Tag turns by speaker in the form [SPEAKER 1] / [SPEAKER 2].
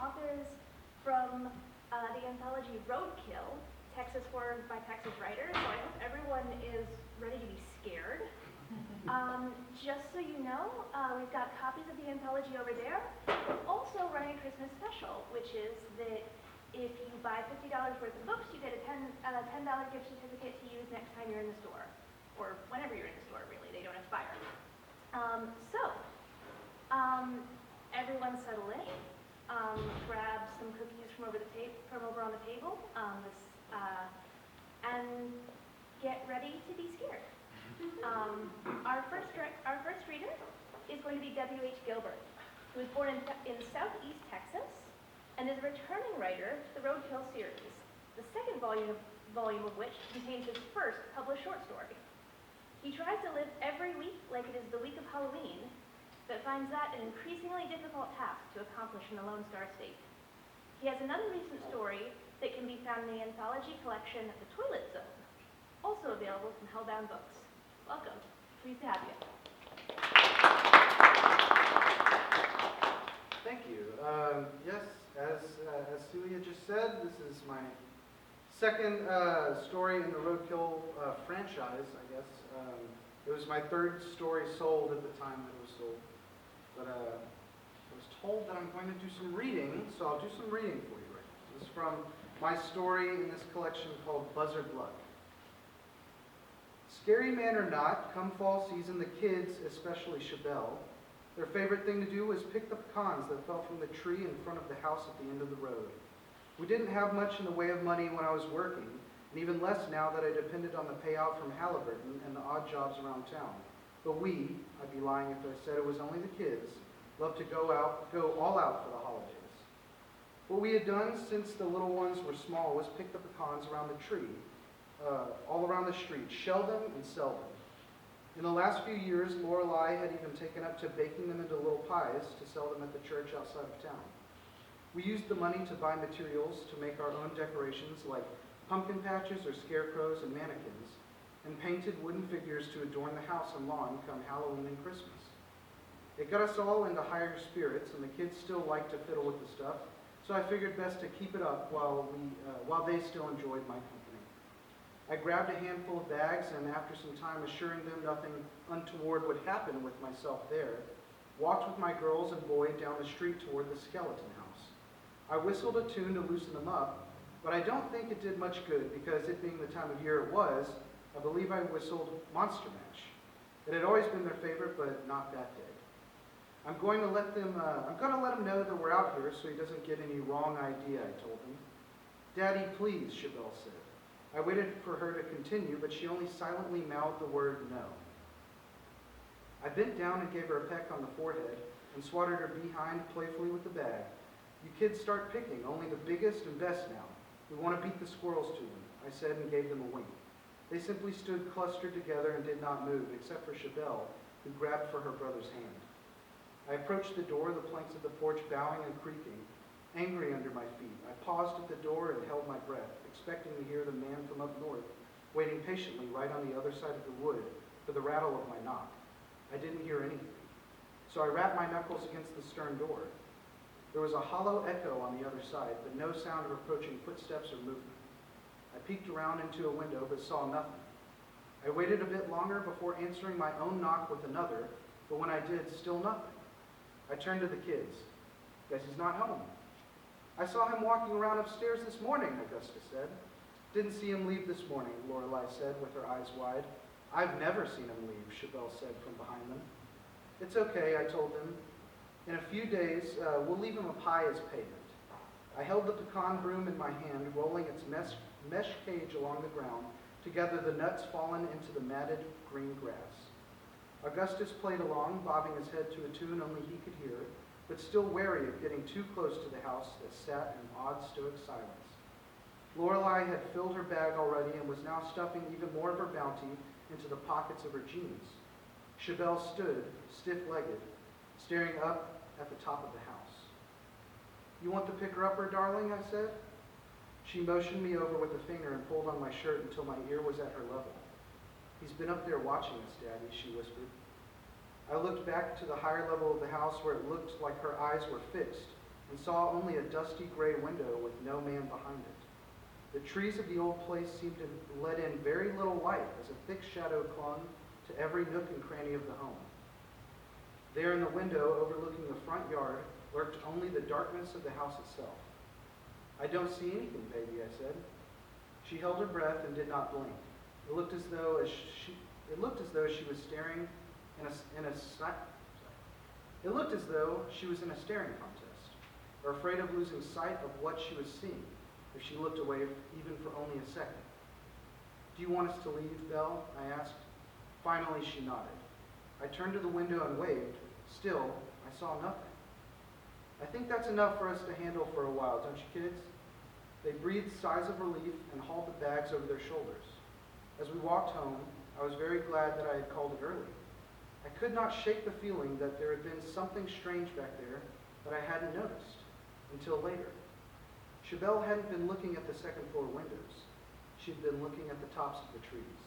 [SPEAKER 1] authors from the anthology Roadkill, Texas Horror by Texas Writers, so I hope everyone is ready to be scared. Just so you know, we've got copies of the anthology over there. We're also running a Christmas special, which is that if you buy $50 worth of books, you get a $10 gift certificate to use next time you're in the store, or whenever you're in the store, really. They don't expire. Everyone settle in. Grab some cookies from over on the table, and get ready to be scared. Our first reader is going to be W.H. Gilbert, who was born in Southeast Texas and is a returning writer to the Roadkill series, the second volume of which contains his first published short story. He tries to live every week like it is the week of Halloween, but finds that an increasingly difficult task to accomplish in the Lone Star State. He has another recent story that can be found in the anthology collection The Toilet Zone, also available from Hellbound Books. Welcome. Pleased to have you.
[SPEAKER 2] Thank you. Yes, as Celia just said, this is my second story in the Roadkill franchise, I guess. It was my third story sold at the time that it was sold. But I was told that I'm going to do some reading, so I'll do some reading for you right now. This is from my story in this collection called Buzzard Luck. Scary man or not, come fall season, the kids, especially Chabelle, their favorite thing to do was pick the pecans that fell from the tree in front of the house at the end of the road. We didn't have much in the way of money when I was working, and even less now that I depended on the payout from Halliburton and the odd jobs around town. But we, I'd be lying if I said it was only the kids, loved to go all out for the holidays. What we had done since the little ones were small was pick the pecans around the tree, all around the street, shell them and sell them. In the last few years, Lorelei had even taken up to baking them into little pies to sell them at the church outside of town. We used the money to buy materials to make our own decorations like pumpkin patches or scarecrows and mannequins, and painted wooden figures to adorn the house and lawn come Halloween and Christmas. It got us all into higher spirits, and the kids still liked to fiddle with the stuff, so I figured best to keep it up while they still enjoyed my company. I grabbed a handful of bags, and after some time assuring them nothing untoward would happen with myself there, walked with my girls and boy down the street toward the skeleton house. I whistled a tune to loosen them up, but I don't think it did much good because it being the time of year it was, I believe I whistled Monster Mash. It had always been their favorite, but not that day. I'm going to let them know that we're out here so he doesn't get any wrong idea, I told him. Daddy, please, Chabelle said. I waited for her to continue, but she only silently mouthed the word no. I bent down and gave her a peck on the forehead and swatted her behind playfully with the bag. You kids start picking, only the biggest and best now. We want to beat the squirrels to them, I said and gave them a wink. They simply stood clustered together and did not move, except for Chabelle, who grabbed for her brother's hand. I approached the door, the planks of the porch bowing and creaking, angry under my feet. I paused at the door and held my breath, expecting to hear the man from up north, waiting patiently right on the other side of the wood for the rattle of my knock. I didn't hear anything, so I rapped my knuckles against the stern door. There was a hollow echo on the other side, but no sound of approaching footsteps or movement. I peeked around into a window, but saw nothing. I waited a bit longer before answering my own knock with another, but when I did, still nothing. I turned to the kids. Guess he's not home. I saw him walking around upstairs this morning, Augusta said. Didn't see him leave this morning, Lorelei said with her eyes wide. I've never seen him leave, Chabelle said from behind them. It's okay, I told them. In a few days, we'll leave him a pie as payment. I held the pecan broom in my hand, rolling its mesh cage along the ground to gather the nuts fallen into the matted green grass. Augustus played along, bobbing his head to a tune only he could hear, but still wary of getting too close to the house that sat in odd stoic silence. Lorelei had filled her bag already and was now stuffing even more of her bounty into the pockets of her jeans. Chabelle stood, stiff-legged, staring up at the top of the house. You want to pick her upper, darling, I said. She motioned me over with a finger and pulled on my shirt until my ear was at her level. He's been up there watching us, Daddy, she whispered. I looked back to the higher level of the house where it looked like her eyes were fixed, and saw only a dusty gray window with no man behind it. The trees of the old place seemed to let in very little light as a thick shadow clung to every nook and cranny of the home. There in the window overlooking the front yard lurked only the darkness of the house itself. "I don't see anything, baby," I said. She held her breath and did not blink. It looked as though she was staring It looked as though she was in a staring contest, or afraid of losing sight of what she was seeing if she looked away even for only a second. "Do you want us to leave, Belle?" I asked. Finally, she nodded. I turned to the window and waved. Still, I saw nothing. "I think that's enough for us to handle for a while, don't you, kids?" They breathed sighs of relief and hauled the bags over their shoulders. As we walked home, I was very glad that I had called it early. I could not shake the feeling that there had been something strange back there that I hadn't noticed until later. Chabelle hadn't been looking at the second floor windows. She had been looking at the tops of the trees.